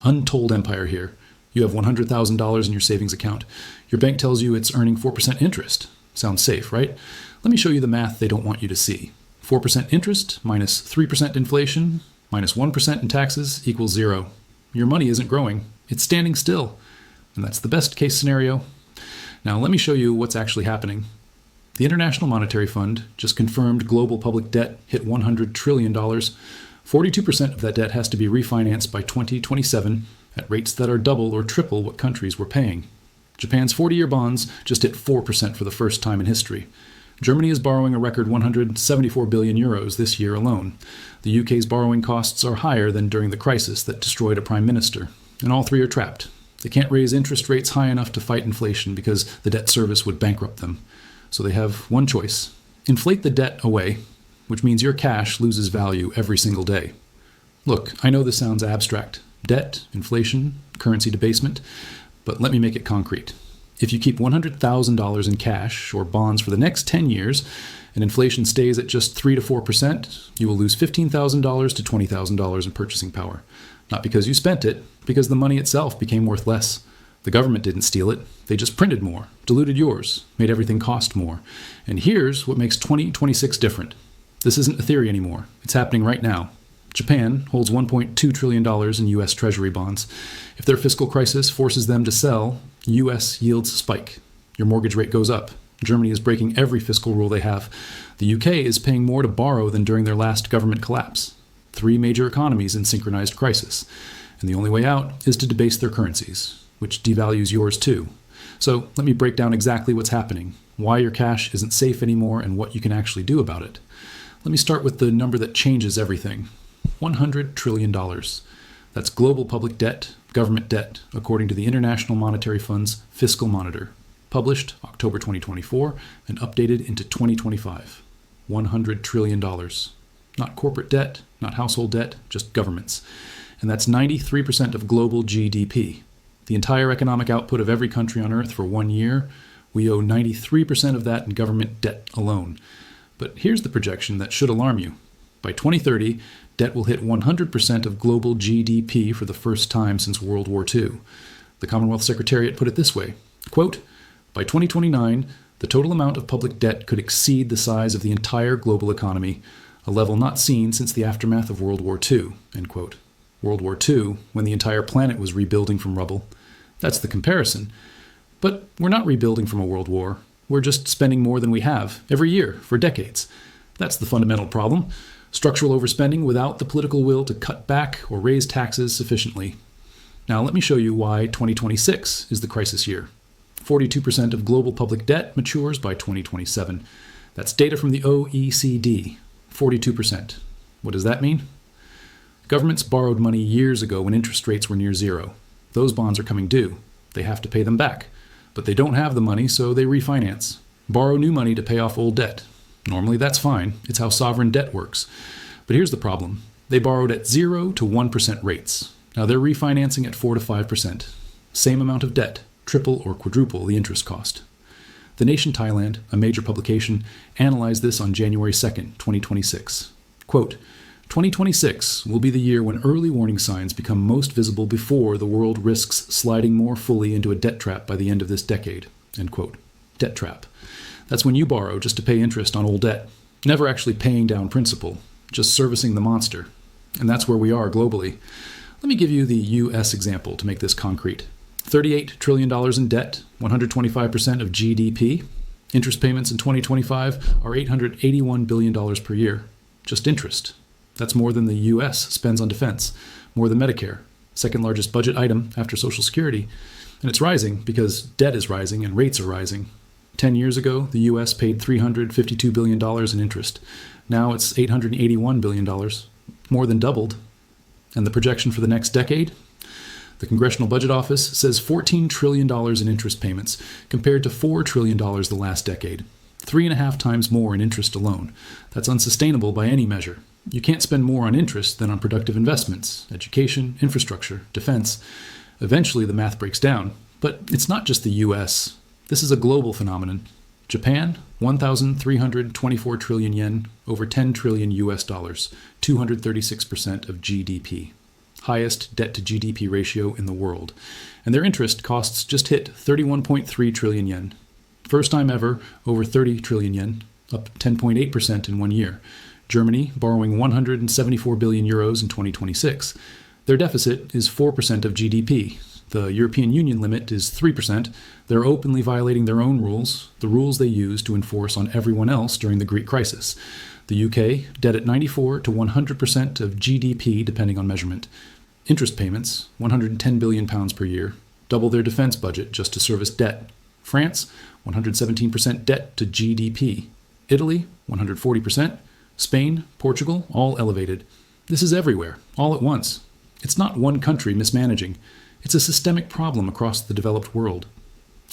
Untold empire here. You have $100,000 in your savings account. Your bank tells you it's earning 4% interest. Sounds safe, right? Let me show you the math they don't want you to see. 4% interest minus 3% inflation minus 1% in taxes equals 0. Your money isn't growing. It's standing still. And that's the best case scenario. Now let me show you what's actually happening. The International Monetary Fund just confirmed global public debt hit $100 trillion. 42% of that debt has to be refinanced by 2027 at rates that are double or triple what countries were paying. Japan's 40-year bonds just hit 4% for the first time in history. Germany is borrowing a record 174 billion euros this year alone. The UK's borrowing costs are higher than during the crisis that destroyed a prime minister. And all three are trapped. They can't raise interest rates high enough to fight inflation because the debt service would bankrupt them. So they have one choice. Inflate the debt away, which means your cash loses value every single day. Look, I know this sounds abstract. Debt, inflation, currency debasement, but let me make it concrete. If you keep $100,000 in cash or bonds for the next 10 years, and inflation stays at just 3 to 4%, you will lose $15,000 to $20,000 in purchasing power. Not because you spent it, because the money itself became worth less. The government didn't steal it. They just printed more, diluted yours, made everything cost more. And here's what makes 2026 different. This isn't a theory anymore. It's happening right now. Japan holds $1.2 trillion in U.S. Treasury bonds. If their fiscal crisis forces them to sell, U.S. yields spike. Your mortgage rate goes up. Germany is breaking every fiscal rule they have. The U.K. is paying more to borrow than during their last government collapse. 3 major economies in synchronized crisis. And the only way out is to debase their currencies, which devalues yours too. So let me break down exactly what's happening, why your cash isn't safe anymore, and what you can actually do about it. Let me start with the number that changes everything. $100 trillion. That's global public debt, government debt, according to the International Monetary Fund's Fiscal Monitor, published October 2024 and updated into 2025. $100 trillion. Not corporate debt, not household debt, just governments. And that's 93% of global GDP. The entire economic output of every country on Earth for 1 year, we owe 93% of that in government debt alone. But here's the projection that should alarm you. By 2030, debt will hit 100% of global GDP for the first time since World War II. The Commonwealth Secretariat put it this way, quote, by 2029, the total amount of public debt could exceed the size of the entire global economy, a level not seen since the aftermath of World War II, end quote. World War II, when the entire planet was rebuilding from rubble. That's the comparison. But we're not rebuilding from a world war. We're just spending more than we have, every year, for decades. That's the fundamental problem. Structural overspending without the political will to cut back or raise taxes sufficiently. Now let me show you why 2026 is the crisis year. 42% of global public debt matures by 2027. That's data from the OECD. 42%. What does that mean? Governments borrowed money years ago when interest rates were near zero. Those bonds are coming due. They have to pay them back. But they don't have the money, so they refinance. Borrow new money to pay off old debt. Normally that's fine. It's how sovereign debt works. But here's the problem. They borrowed at 0 to 1% rates. Now they're refinancing at 4 to 5%. Same amount of debt, triple or quadruple the interest cost. The Nation Thailand, a major publication, analyzed this on January 2nd, 2026. Quote, 2026 will be the year when early warning signs become most visible before the world risks sliding more fully into a debt trap by the end of this decade. End quote. Debt trap. That's when you borrow just to pay interest on old debt, never actually paying down principal, just servicing the monster. And that's where we are globally. Let me give you the U.S. example to make this concrete. $38 trillion in debt, 125% of GDP. Interest payments in 2025 are $881 billion per year. Just interest. That's more than the U.S. spends on defense, more than Medicare, second largest budget item after Social Security. And it's rising because debt is rising and rates are rising. 10 years ago, the U.S. paid $352 billion in interest. Now it's $881 billion, more than doubled. And the projection for the next decade? The Congressional Budget Office says $14 trillion in interest payments, compared to $4 trillion the last decade. 3.5 times more in interest alone. That's unsustainable by any measure. You can't spend more on interest than on productive investments, education, infrastructure, defense. Eventually the math breaks down. But it's not just the U.S. This is a global phenomenon. Japan, 1,324 trillion yen, over 10 trillion US dollars, 236% of GDP. highest debt to GDP ratio in the world. And their interest costs just hit 31.3 trillion yen. First time ever, over 30 trillion yen, up 10.8% in 1 year. Germany borrowing 174 billion euros in 2026. Their deficit is 4% of GDP. The European Union limit is 3%. They're openly violating their own rules, the rules they used to enforce on everyone else during the Greek crisis. The UK, debt at 94 to 100% of GDP, depending on measurement. Interest payments, £110 billion per year, double their defense budget just to service debt. France, 117% debt to GDP. Italy, 140%. Spain, Portugal, all elevated. This is everywhere, all at once. It's not one country mismanaging. It's a systemic problem across the developed world.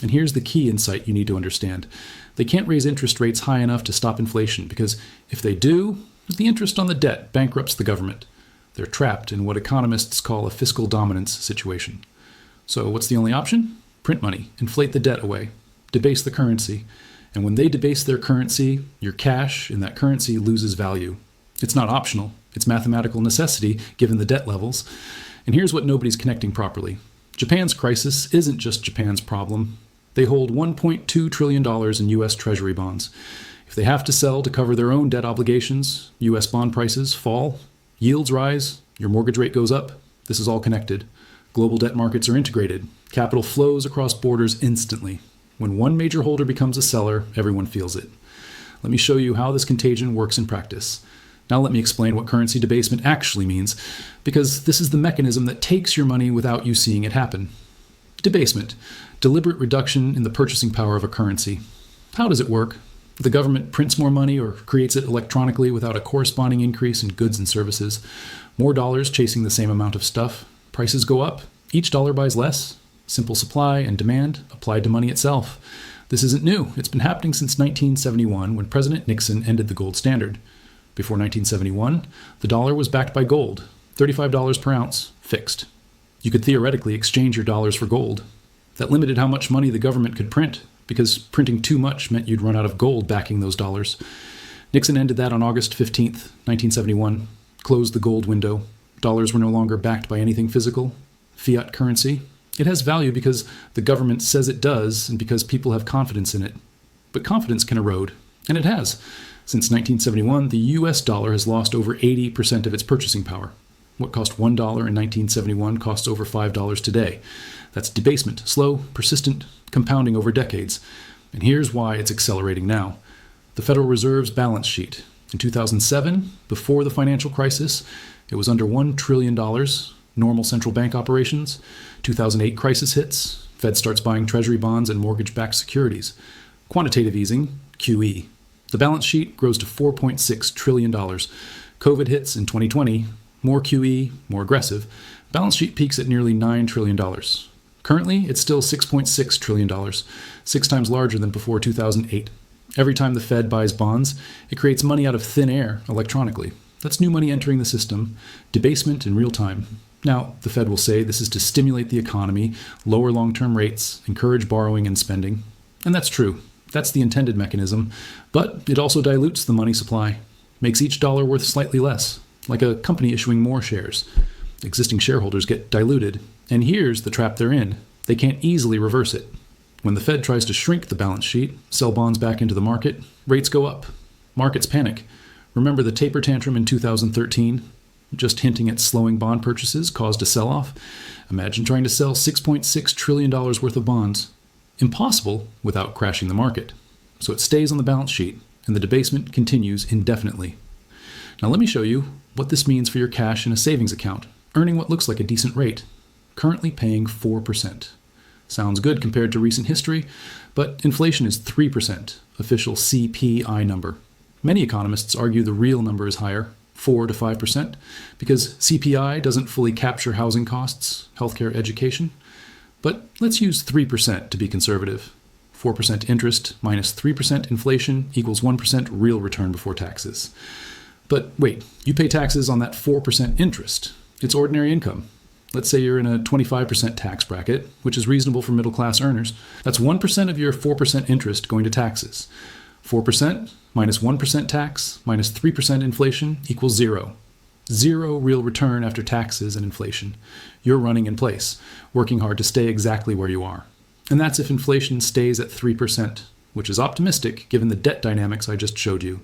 And here's the key insight you need to understand. They can't raise interest rates high enough to stop inflation, because if they do, the interest on the debt bankrupts the government. They're trapped in what economists call a fiscal dominance situation. So what's the only option? Print money, inflate the debt away, debase the currency. And when they debase their currency, your cash in that currency loses value. It's not optional. It's mathematical necessity given the debt levels. And here's what nobody's connecting properly. Japan's crisis isn't just Japan's problem. They hold $1.2 trillion in U.S. Treasury bonds. If they have to sell to cover their own debt obligations, U.S. bond prices fall, yields rise, your mortgage rate goes up. This is all connected. Global debt markets are integrated. Capital flows across borders instantly. When one major holder becomes a seller, everyone feels it. Let me show you how this contagion works in practice. Now let me explain what currency debasement actually means, because this is the mechanism that takes your money without you seeing it happen. Debasement, deliberate reduction in the purchasing power of a currency. How does it work? The government prints more money or creates it electronically without a corresponding increase in goods and services. More dollars chasing the same amount of stuff. Prices go up. Each dollar buys less. Simple supply and demand applied to money itself. This isn't new. It's been happening since 1971 when President Nixon ended the gold standard. Before 1971, the dollar was backed by gold, $35 per ounce, fixed. You could theoretically exchange your dollars for gold. That limited how much money the government could print, because printing too much meant you'd run out of gold backing those dollars. Nixon ended that on August 15th, 1971, closed the gold window. Dollars were no longer backed by anything physical. Fiat currency. It has value because the government says it does and because people have confidence in it. But confidence can erode, and it has. Since 1971, the US dollar has lost over 80% of its purchasing power. What cost $1 in 1971 costs over $5 today. That's debasement, slow, persistent, compounding over decades. And here's why it's accelerating now. The Federal Reserve's balance sheet. In 2007, before the financial crisis, it was under $1 trillion, normal central bank operations. 2008 crisis hits, Fed starts buying treasury bonds and mortgage-backed securities. Quantitative easing, QE. The balance sheet grows to $4.6 trillion. COVID hits in 2020, more QE, more aggressive. Balance sheet peaks at nearly $9 trillion. Currently, it's still $6.6 trillion, 6 times larger than before 2008. Every time the Fed buys bonds, it creates money out of thin air electronically. That's new money entering the system, debasement in real time. Now, the Fed will say this is to stimulate the economy, lower long-term rates, encourage borrowing and spending. And that's true. That's the intended mechanism. But it also dilutes the money supply, makes each dollar worth slightly less, like a company issuing more shares. Existing shareholders get diluted. And here's the trap they're in. They can't easily reverse it. When the Fed tries to shrink the balance sheet, sell bonds back into the market, rates go up. Markets panic. Remember the taper tantrum in 2013? Just hinting at slowing bond purchases caused a sell-off? Imagine trying to sell $6.6 trillion worth of bonds. Impossible without crashing the market. So it stays on the balance sheet, and the debasement continues indefinitely. Now let me show you what this means for your cash in a savings account, earning what looks like a decent rate, currently paying 4%. Sounds good compared to recent history, but inflation is 3%, official CPI number. Many economists argue the real number is higher, 4 to 5%, because CPI doesn't fully capture housing costs, healthcare, education. But let's use 3% to be conservative. 4% interest minus 3% inflation equals 1% real return before taxes. But wait, you pay taxes on that 4% interest. It's ordinary income. Let's say you're in a 25% tax bracket, which is reasonable for middle-class earners. That's 1% of your 4% interest going to taxes. 4% minus 1% tax minus 3% inflation equals 0. Zero real return after taxes and inflation. You're running in place, working hard to stay exactly where you are. And that's if inflation stays at 3%, which is optimistic given the debt dynamics I just showed you.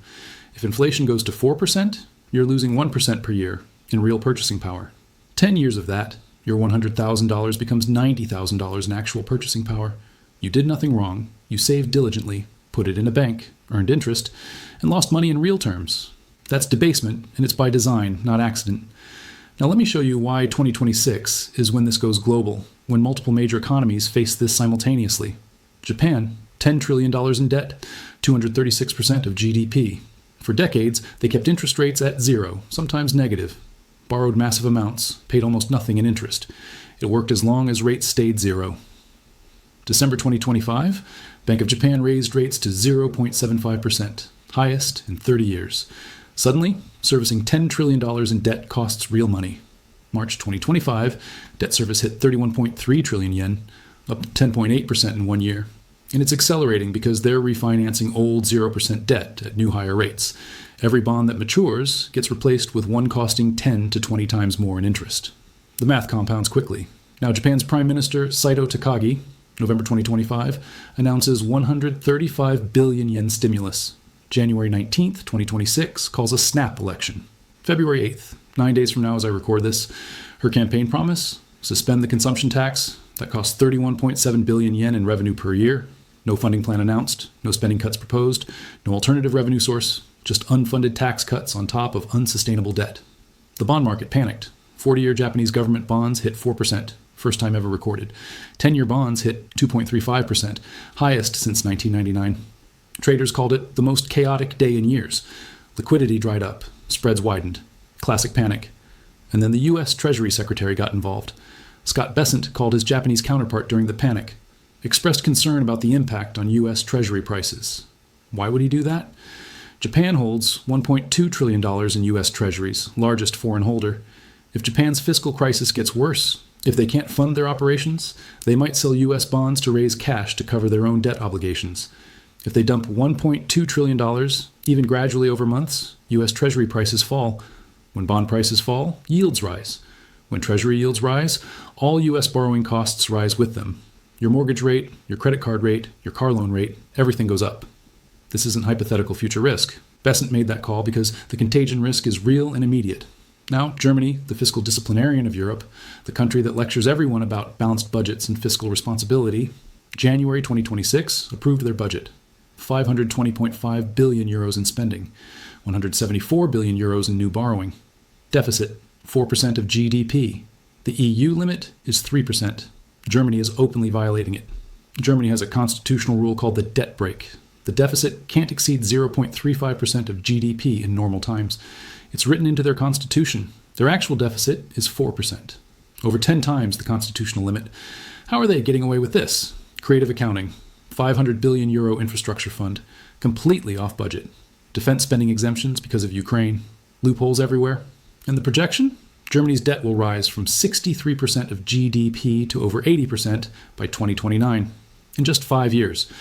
If inflation goes to 4%, you're losing 1% per year in real purchasing power. 10 years of that, your $100,000 becomes $90,000 in actual purchasing power. You did nothing wrong. You saved diligently, put it in a bank, earned interest, and lost money in real terms. That's debasement, and it's by design, not accident. Now let me show you why 2026 is when this goes global, when multiple major economies face this simultaneously. Japan, $10 trillion in debt, 236% of GDP. For decades, they kept interest rates at zero, sometimes negative. Borrowed massive amounts, paid almost nothing in interest. It worked as long as rates stayed zero. December 2025, Bank of Japan raised rates to 0.75%, highest in 30 years. Suddenly, servicing $10 trillion in debt costs real money. March 2025, debt service hit 31.3 trillion yen, up 10.8% in 1 year. And it's accelerating because they're refinancing old 0% debt at new higher rates. Every bond that matures gets replaced with one costing 10 to 20 times more in interest. The math compounds quickly. Now Japan's Prime Minister Saito Takagi, November 2025, announces 135 billion yen stimulus. January 19th, 2026, calls a snap election. February 8th, 9 days from now as I record this, her campaign promise, suspend the consumption tax. That costs 31.7 billion yen in revenue per year. No funding plan announced, no spending cuts proposed, no alternative revenue source, just unfunded tax cuts on top of unsustainable debt. The bond market panicked. 40-year Japanese government bonds hit 4%, first time ever recorded. 10-year bonds hit 2.35%, highest since 1999. Traders called it the most chaotic day in years. Liquidity dried up, spreads widened. Classic panic. And then the U.S. Treasury Secretary got involved. Scott Bessent called his Japanese counterpart during the panic, expressed concern about the impact on U.S. Treasury prices. Why would he do that? Japan holds $1.2 trillion in U.S. Treasuries, largest foreign holder. If Japan's fiscal crisis gets worse, if they can't fund their operations, they might sell U.S. bonds to raise cash to cover their own debt obligations. If they dump $1.2 trillion, even gradually over months, U.S. Treasury prices fall. When bond prices fall, yields rise. When Treasury yields rise, all U.S. borrowing costs rise with them. Your mortgage rate, your credit card rate, your car loan rate, everything goes up. This isn't hypothetical future risk. Bessent made that call because the contagion risk is real and immediate. Now, Germany, the fiscal disciplinarian of Europe, the country that lectures everyone about balanced budgets and fiscal responsibility, January 2026 approved their budget. 520.5 billion euros in spending, 174 billion euros in new borrowing. Deficit, 4% of GDP. The EU limit is 3%. Germany is openly violating it. Germany has a constitutional rule called the debt brake. The deficit can't exceed 0.35% of GDP in normal times. It's written into their constitution. Their actual deficit is 4%. Over 10 times the constitutional limit. How are they getting away with this? Creative accounting. 500 billion euro infrastructure fund, completely off budget. Defense spending exemptions because of Ukraine. Loopholes everywhere. And the projection? Germany's debt will rise from 63% of GDP to over 80% by 2029, in just 5 years.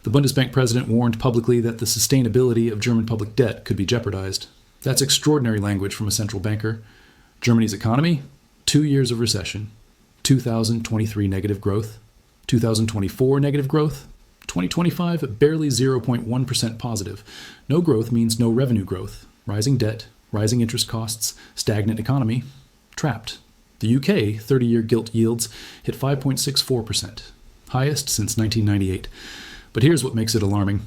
The Bundesbank president warned publicly that the sustainability of German public debt could be jeopardized. That's extraordinary language from a central banker. Germany's economy? 2 years of recession. 2023 negative growth. 2024 negative growth. 2025 barely 0.1% positive. No growth means no revenue growth. Rising debt, rising interest costs, stagnant economy. Trapped. The UK 30-year gilt yields hit 5.64%, highest since 1998. But here's what makes it alarming.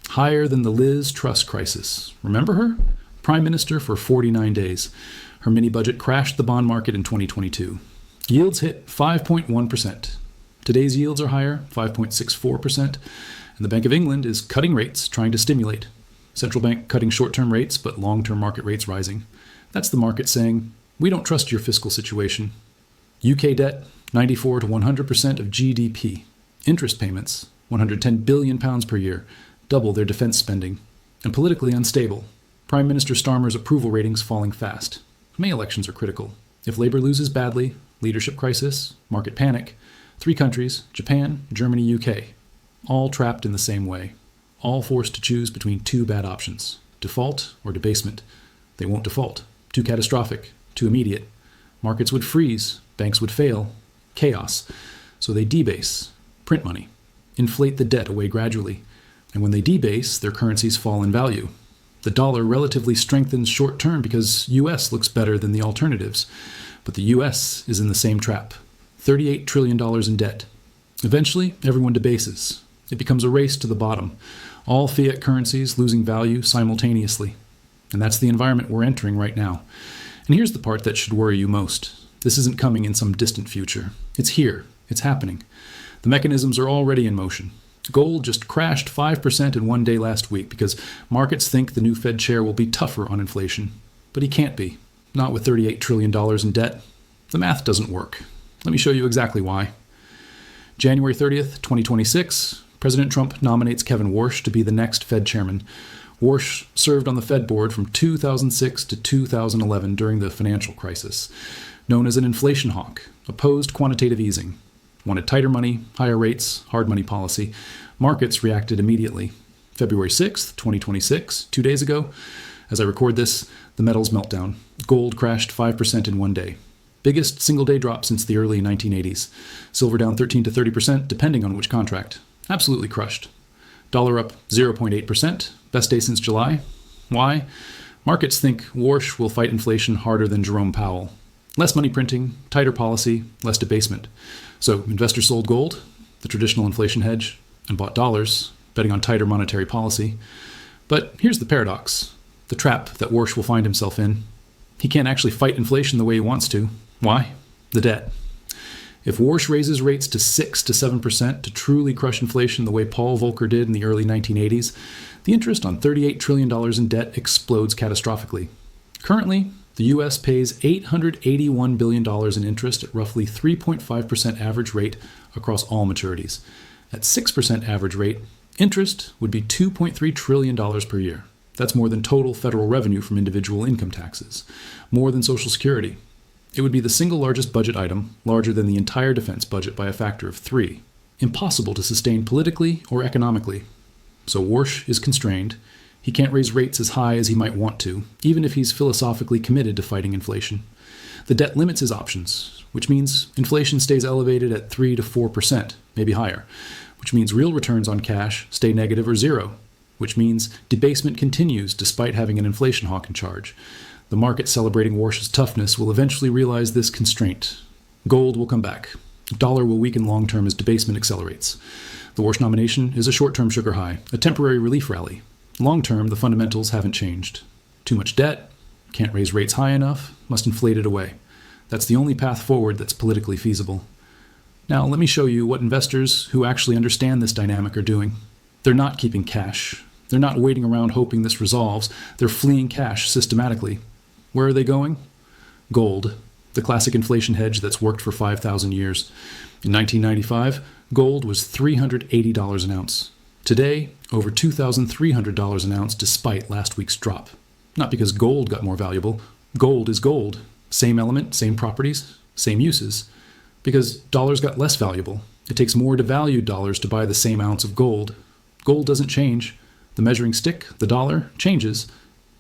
Higher than the Liz Truss crisis. Remember her? Prime Minister for 49 days. Her mini-budget crashed the bond market in 2022. Yields hit 5.1%. Today's yields are higher, 5.64%, and the Bank of England is cutting rates, trying to stimulate. Central bank cutting short-term rates, but long-term market rates rising. That's the market saying, we don't trust your fiscal situation. UK debt, 94 to 100% of GDP. Interest payments, £110 billion per year, double their defense spending. And politically unstable. Prime Minister Starmer's approval ratings falling fast. May elections are critical. If Labour loses badly, leadership crisis, market panic, 3 countries, Japan, Germany, UK, all trapped in the same way, all forced to choose between 2 bad options, default or debasement. They won't default. Too catastrophic, too immediate. Markets would freeze, banks would fail, chaos. So they debase, print money, inflate the debt away gradually. And when they debase, their currencies fall in value. The dollar relatively strengthens short term because US looks better than the alternatives. But the US is in the same trap. $38 trillion in debt. Eventually, everyone debases. It becomes a race to the bottom. All fiat currencies losing value simultaneously. And that's the environment we're entering right now. And here's the part that should worry you most. This isn't coming in some distant future. It's here. It's happening. The mechanisms are already in motion. Gold just crashed 5% in one day last week because markets think the new Fed chair will be tougher on inflation. But he can't be. Not with $38 trillion in debt. The math doesn't work. Let me show you exactly why. January 30th, 2026, President Trump nominates Kevin Warsh to be the next Fed chairman. Warsh served on the Fed board from 2006 to 2011 during the financial crisis. Known as an inflation hawk, opposed quantitative easing. Wanted tighter money, higher rates, hard money policy. Markets reacted immediately. February 6th, 2026, 2 days ago, as I record this, the metals meltdown. Gold crashed 5% in one day. Biggest single-day drop since the early 1980s. Silver down 13 to 30%, depending on which contract. Absolutely crushed. Dollar up 0.8%, best day since July. Why? Markets think Warsh will fight inflation harder than Jerome Powell. Less money printing, tighter policy, less debasement. So investors sold gold, the traditional inflation hedge, and bought dollars, betting on tighter monetary policy. But here's the paradox, the trap that Warsh will find himself in. He can't actually fight inflation the way he wants to. Why? The debt. If Warsh raises rates to 6 to 7% to truly crush inflation the way Paul Volcker did in the early 1980s, the interest on $38 trillion in debt explodes catastrophically. Currently, the U.S. pays $881 billion in interest at roughly 3.5% average rate across all maturities. At 6% average rate, interest would be $2.3 trillion per year. That's more than total federal revenue from individual income taxes, more than Social Security. It would be the single largest budget item, larger than the entire defense budget by a factor of 3. Impossible to sustain politically or economically. So Warsh is constrained. He can't raise rates as high as he might want to, even if he's philosophically committed to fighting inflation. The debt limits his options, which means inflation stays elevated at 3 to 4%, maybe higher, which means real returns on cash stay negative or zero, which means debasement continues despite having an inflation hawk in charge. The market celebrating Warsh's toughness will eventually realize this constraint. Gold will come back. Dollar will weaken long-term as debasement accelerates. The Warsh nomination is a short-term sugar high, a temporary relief rally. Long-term, the fundamentals haven't changed. Too much debt, can't raise rates high enough, must inflate it away. That's the only path forward that's politically feasible. Now, let me show you what investors who actually understand this dynamic are doing. They're not keeping cash. They're not waiting around hoping this resolves. They're fleeing cash systematically. Where are they going? Gold, the classic inflation hedge that's worked for 5,000 years. In 1995, gold was $380 an ounce. Today, over $2,300 an ounce despite last week's drop. Not because gold got more valuable. Gold is gold. Same element, same properties, same uses. Because dollars got less valuable. It takes more devalued dollars to buy the same ounce of gold. Gold doesn't change. The measuring stick, the dollar, changes.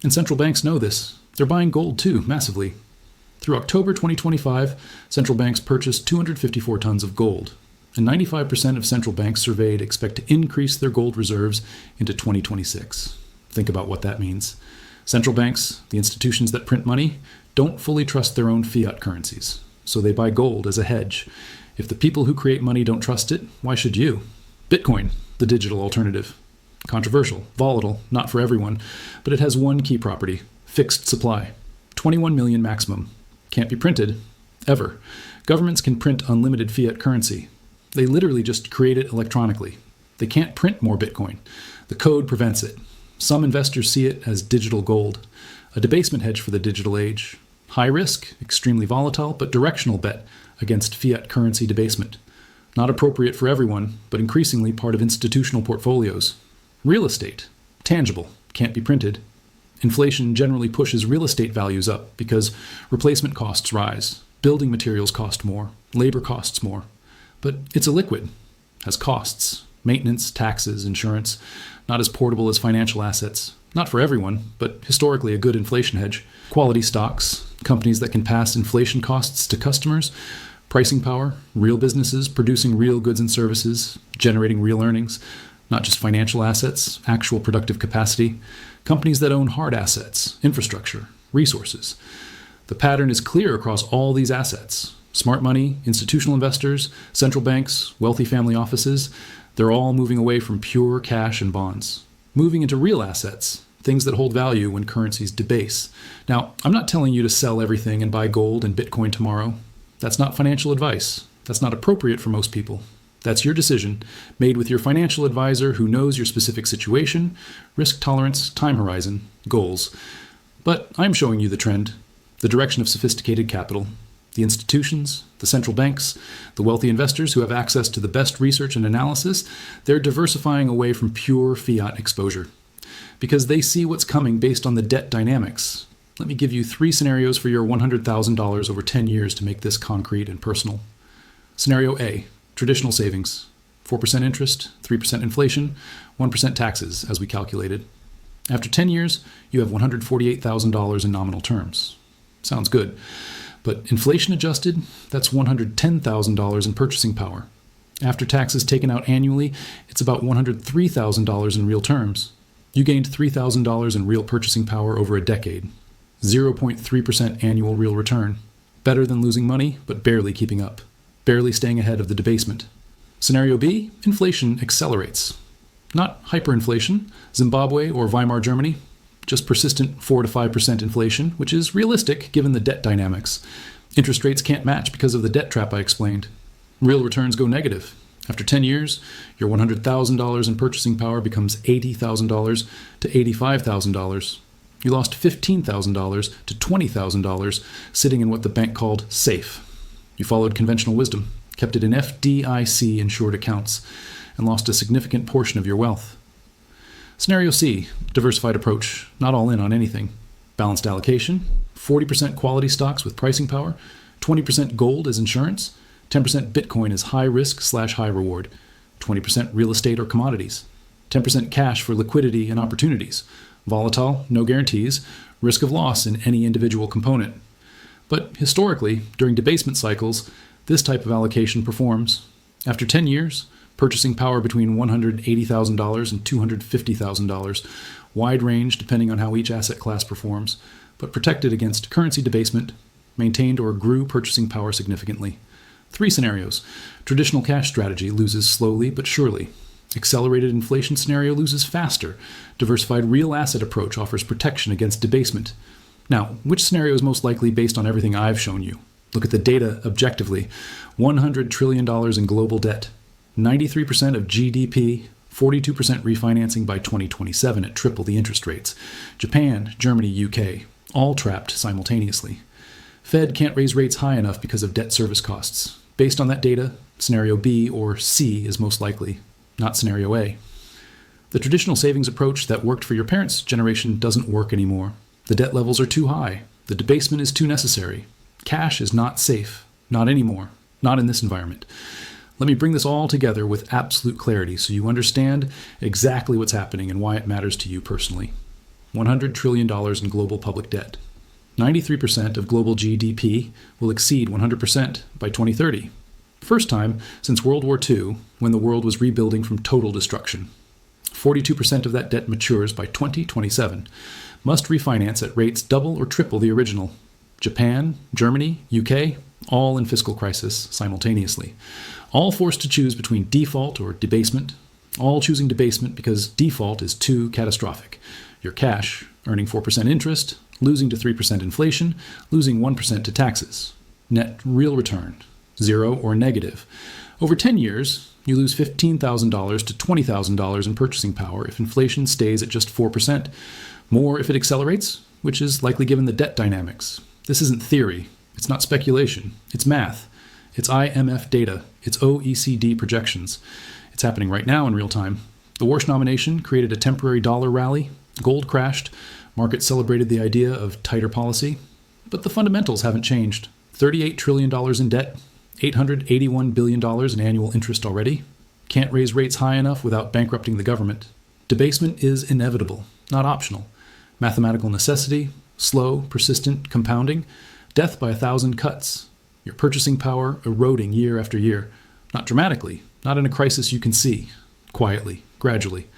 And central banks know this. They're buying gold too, massively. Through October 2025, central banks purchased 254 tons of gold, and 95% of central banks surveyed expect to increase their gold reserves into 2026. Think about what that means. Central banks, the institutions that print money, don't fully trust their own fiat currencies, so they buy gold as a hedge. If the people who create money don't trust it, why should you? Bitcoin, the digital alternative. Controversial, volatile, not for everyone, but it has one key property. Fixed supply. 21 million maximum. Can't be printed. Ever. Governments can print unlimited fiat currency. They literally just create it electronically. They can't print more Bitcoin. The code prevents it. Some investors see it as digital gold, a debasement hedge for the digital age. High risk, extremely volatile, but directional bet against fiat currency debasement. Not appropriate for everyone, but increasingly part of institutional portfolios. Real estate. Tangible. Can't be printed. Inflation generally pushes real estate values up because replacement costs rise, building materials cost more, labor costs more. But it's illiquid, has costs. Maintenance, taxes, insurance, not as portable as financial assets. Not for everyone, but historically a good inflation hedge. Quality stocks, companies that can pass inflation costs to customers, pricing power, real businesses producing real goods and services, generating real earnings, not just financial assets, actual productive capacity. Companies that own hard assets, infrastructure, resources. The pattern is clear across all these assets. Smart money, institutional investors, central banks, wealthy family offices, they're all moving away from pure cash and bonds, moving into real assets, things that hold value when currencies debase. Now, I'm not telling you to sell everything and buy gold and Bitcoin tomorrow. That's not financial advice. That's not appropriate for most people. That's your decision, made with your financial advisor who knows your specific situation, risk tolerance, time horizon, goals. But I'm showing you the trend, the direction of sophisticated capital. The institutions, the central banks, the wealthy investors who have access to the best research and analysis, they're diversifying away from pure fiat exposure because they see what's coming based on the debt dynamics. Let me give you 3 scenarios for your $100,000 over 10 years to make this concrete and personal. Scenario A, traditional savings, 4% interest, 3% inflation, 1% taxes, as we calculated. After 10 years, you have $148,000 in nominal terms. Sounds good. But inflation adjusted, that's $110,000 in purchasing power. After taxes taken out annually, it's about $103,000 in real terms. You gained $3,000 in real purchasing power over a decade. 0.3% annual real return. Better than losing money, but barely keeping up. Barely staying ahead of the debasement. Scenario B, inflation accelerates. Not hyperinflation, Zimbabwe or Weimar Germany, just persistent 4 to 5% inflation, which is realistic given the debt dynamics. Interest rates can't match because of the debt trap I explained. Real returns go negative. After 10 years, your $100,000 in purchasing power becomes $80,000 to $85,000. You lost $15,000 to $20,000 sitting in what the bank called safe. You followed conventional wisdom, kept it in FDIC insured accounts, and lost a significant portion of your wealth. Scenario C, diversified approach, not all in on anything. Balanced allocation, 40% quality stocks with pricing power, 20% gold as insurance, 10% Bitcoin as high risk/high reward, 20% real estate or commodities, 10% cash for liquidity and opportunities, volatile, no guarantees, risk of loss in any individual component. But historically, during debasement cycles, this type of allocation performs. After 10 years, purchasing power between $180,000 and $250,000, wide range depending on how each asset class performs, but protected against currency debasement, maintained or grew purchasing power significantly. 3 scenarios. Traditional cash strategy loses slowly but surely. Accelerated inflation scenario loses faster. Diversified real asset approach offers protection against debasement. Now, which scenario is most likely based on everything I've shown you? Look at the data objectively. $100 trillion in global debt, 93% of GDP, 42% refinancing by 2027 at triple the interest rates. Japan, Germany, UK, all trapped simultaneously. Fed can't raise rates high enough because of debt service costs. Based on that data, scenario B or C is most likely, not scenario A. The traditional savings approach that worked for your parents' generation doesn't work anymore. The debt levels are too high. The debasement is too necessary. Cash is not safe. Not anymore. Not in this environment. Let me bring this all together with absolute clarity so you understand exactly what's happening and why it matters to you personally. $100 trillion in global public debt. 93% of global GDP will exceed 100% by 2030. First time since World War II, when the world was rebuilding from total destruction. 42% of that debt matures by 2027. Must refinance at rates double or triple the original. Japan, Germany, UK, all in fiscal crisis simultaneously. All forced to choose between default or debasement. All choosing debasement because default is too catastrophic. Your cash, earning 4% interest, losing to 3% inflation, losing 1% to taxes. Net real return, 0 or negative. Over 10 years, you lose $15,000 to $20,000 in purchasing power if inflation stays at just 4%. More if it accelerates, which is likely given the debt dynamics. This isn't theory. It's not speculation. It's math. It's IMF data. It's OECD projections. It's happening right now in real time. The Warsh nomination created a temporary dollar rally. Gold crashed. Markets celebrated the idea of tighter policy. But the fundamentals haven't changed. $38 trillion in debt. $881 billion in annual interest already. Can't raise rates high enough without bankrupting the government. Debasement is inevitable, not optional. Mathematical necessity, slow, persistent compounding, death by 1,000 cuts. Your purchasing power eroding year after year. Not dramatically, not in a crisis you can see. Quietly, gradually.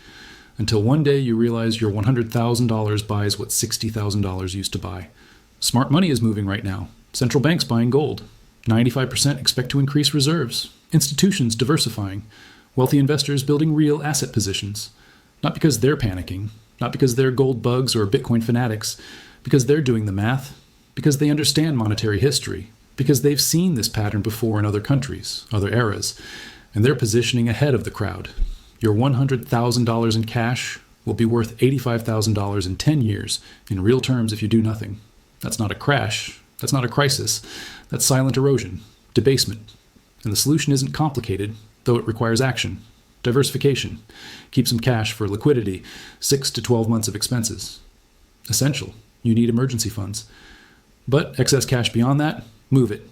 Until one day you realize your $100,000 buys what $60,000 used to buy. Smart money is moving right now. Central banks buying gold. 95% expect to increase reserves. Institutions diversifying. Wealthy investors building real asset positions. Not because they're panicking, not because they're gold bugs or Bitcoin fanatics, because they're doing the math, because they understand monetary history, because they've seen this pattern before in other countries, other eras, and they're positioning ahead of the crowd. Your $100,000 in cash will be worth $85,000 in 10 years in real terms if you do nothing. That's not a crash. That's not a crisis. That's silent erosion, debasement. And the solution isn't complicated, though it requires action. Diversification. Keep some cash for liquidity, 6 to 12 months of expenses. Essential. You need emergency funds. But excess cash beyond that, move it.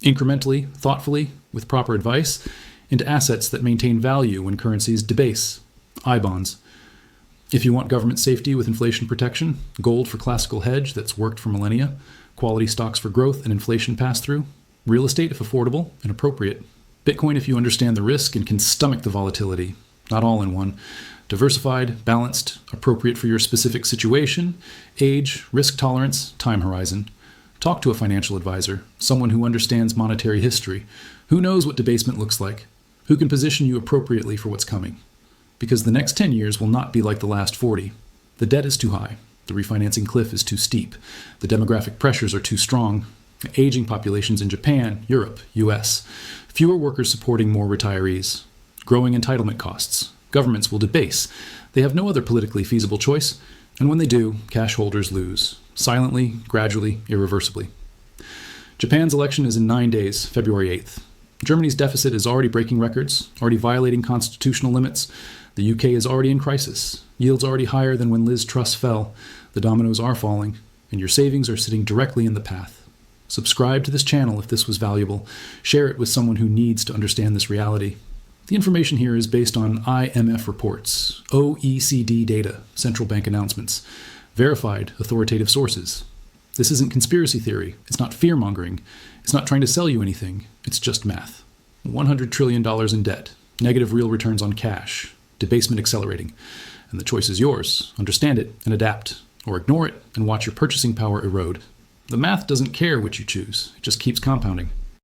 Incrementally, thoughtfully, with proper advice, into assets that maintain value when currencies debase. I-bonds. If you want government safety with inflation protection, gold for classical hedge that's worked for millennia, quality stocks for growth and inflation pass-through, real estate if affordable and appropriate, Bitcoin if you understand the risk and can stomach the volatility, not all in one, diversified, balanced, appropriate for your specific situation, age, risk tolerance, time horizon. Talk to a financial advisor, someone who understands monetary history, who knows what debasement looks like, who can position you appropriately for what's coming. Because the next 10 years will not be like the last 40. The debt is too high. The refinancing cliff is too steep. The demographic pressures are too strong. Aging populations in Japan, Europe, US. Fewer workers supporting more retirees. Growing entitlement costs. Governments will debase. They have no other politically feasible choice. And when they do, cash holders lose. Silently, gradually, irreversibly. Japan's election is in 9 days, February 8th. Germany's deficit is already breaking records, already violating constitutional limits. The UK is already in crisis. Yields already higher than when Liz Truss fell. The dominoes are falling, and your savings are sitting directly in the path. Subscribe to this channel if this was valuable. Share it with someone who needs to understand this reality. The information here is based on IMF reports, OECD data, central bank announcements, verified authoritative sources. This isn't conspiracy theory. It's not fear-mongering. It's not trying to sell you anything. It's just math. $100 trillion in debt, negative real returns on cash, debasement accelerating. And the choice is yours. Understand it and adapt, or ignore it and watch your purchasing power erode. The math doesn't care which you choose. It just keeps compounding.